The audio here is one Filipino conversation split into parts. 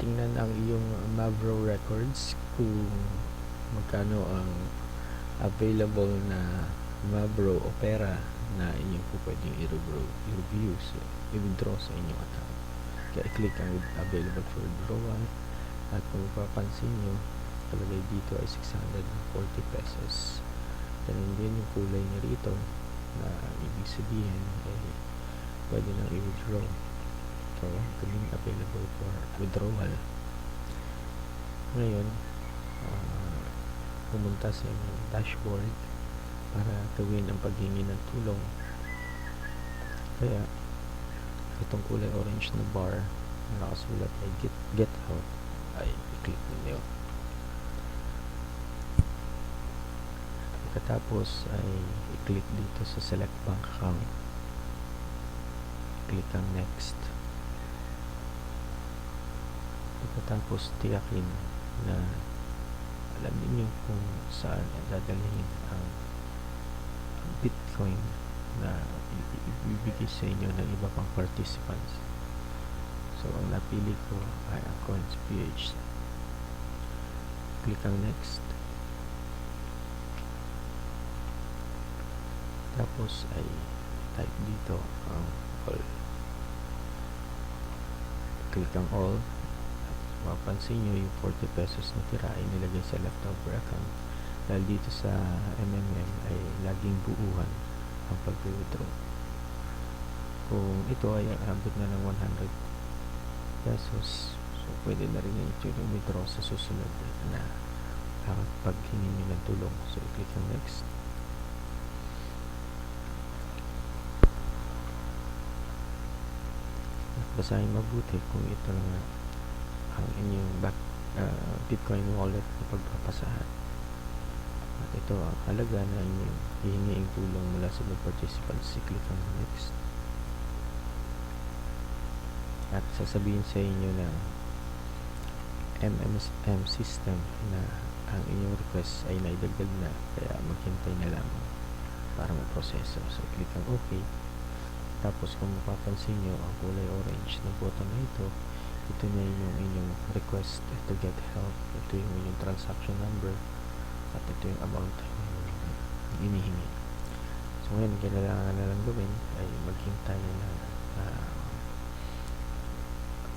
tingnan ang iyong Mavro records kung magkano ang available na Mavro Opera na inyong po pwedeng i-review, i-withdraw sa inyong account. Kaya i-click ang available for withdrawal at kung mapapansin nyo, talagay dito ay 640 pesos. Ganun din yung kulay niya rito na ibig sabihin ay pwede nang i-withdraw. So, galing available for withdrawal. Ngayon, pumunta sa inyong dashboard para gawin ang paghingi ng tulong. Kaya, itong kulay orange na bar na nakasulat ay get help ay i-click ninyo. Pagkatapos ay i-click dito sa select bank account. Click ang next. Pagkatapos tiyakin na alam niyo kung saan dadalhin ang Bitcoin na ibibigay sa inyo ng iba pang participants. So, ang napili ko ay ang CoinsPH. Click ang next. Tapos ay type dito ang all. Click ang all. Mapansin nyo yung 40 pesos na tira ay nilagay sa leftover account dahil dito sa MMM ay laging buuhan ang pag-withdraw. Kung ito ay abot na ng 100 pesos, so pwede na rin yung withdraw sa susunod na paghingi nyo ng tulong. So i-click ang next. At basahin mabuti kung ito nga ang inyong Bitcoin wallet na pagpapasahan. At ito ang halaga na inyong hihingiing tulong mula sa mga participants. I-click ang next. At sasabihin sa inyo ng MMM system na ang inyong request ay naidagdag na, kaya maghintay na lamang para maproseso. So, click ang OK. Tapos kung mapapansin nyo, ang kulay orange na button na ito na yung inyong request to get help. Ito yung inyong transaction number at ito yung amount na inihingi. So ngayon, kailangan na lang gawin ay maghintay na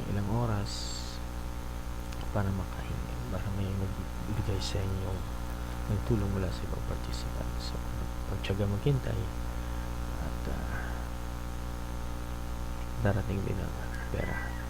ilang oras para makahingi, para may magbigay sa inyo ng tulong mula sa ibang participants. So pagtyaga maghintay at darating din ang pera.